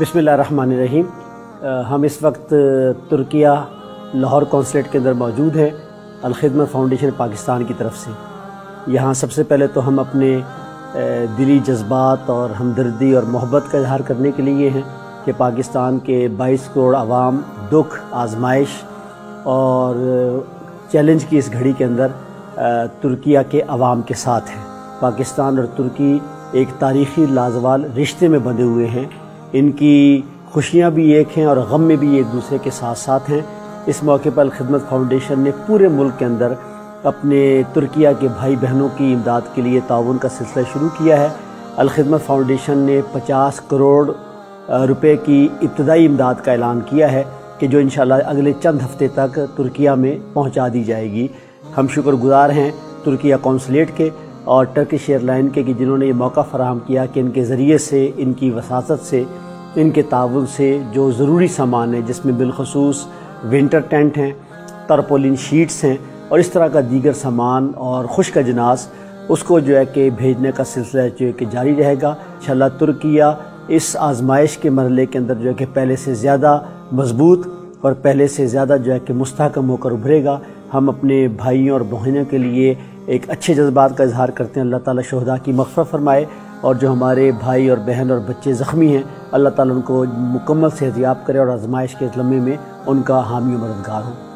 बिस्मिल्लाहिर्रहमानिर्रहीम। हम इस वक्त तुर्किया लाहौर कौंसलेट के अंदर मौजूद हैं अल-खिदमत फाउंडेशन पाकिस्तान की तरफ से। यहाँ सबसे पहले तो हम अपने दिली जज्बात और हमदर्दी और मोहब्बत का इजहार करने के लिए हैं कि पाकिस्तान के 22 करोड़ आवाम दुख, आजमाइश और चैलेंज की इस घड़ी के अंदर तुर्किया के अवाम के साथ हैं। पाकिस्तान और तुर्की एक तारीख़ी लाजवाल रिश्ते में बंधे हुए हैं। इनकी खुशियाँ भी एक हैं और गम में भी एक दूसरे के साथ साथ हैं। इस मौके पर अल-खिदमत फाउंडेशन ने पूरे मुल्क के अंदर अपने तुर्किया के भाई बहनों की इमदाद के लिए ताउन का सिलसिला शुरू किया है। अल-खिदमत फाउंडेशन ने 50 करोड़ रुपए की इब्तदाई इमदाद का ऐलान किया है कि जो इंशाअल्लाह अगले चंद हफ्ते तक तुर्किया में पहुंचा दी जाएगी। हम शुक्रगुजार हैं तुर्किया कौंसलेट के और टर्किश एयरलाइन के कि जिन्होंने ये मौका फराहम किया कि इनके ज़रिए से, इनकी वसासत से, इनके ताउन से जो ज़रूरी सामान है जिसमें बिलखसूस विंटर टेंट हैं, तरपोलिन शीट्स हैं और इस तरह का दीगर सामान और खुश्क अजनास उसको जो है कि भेजने का सिलसिला जो है कि जारी रहेगा। इंशाअल्लाह तुर्किया इस आजमाइश के मरहले के अंदर जो है कि पहले से ज़्यादा मजबूत और पहले से ज़्यादा जो है कि मुस्तहकम होकर उभरेगा। हम अपने भाइयों और बहनों के लिए एक अच्छे जज्बात का इजहार करते हैं। अल्लाह ताला शुहदा की मग़फ़िरत फरमाए और जो हमारे भाई और बहन और बच्चे ज़ख्मी हैं अल्लाह ताला उनको मुकम्मल सेहतयाब करे और आजमाइश के इस लम्हे में उनका हामी और मददगार हो।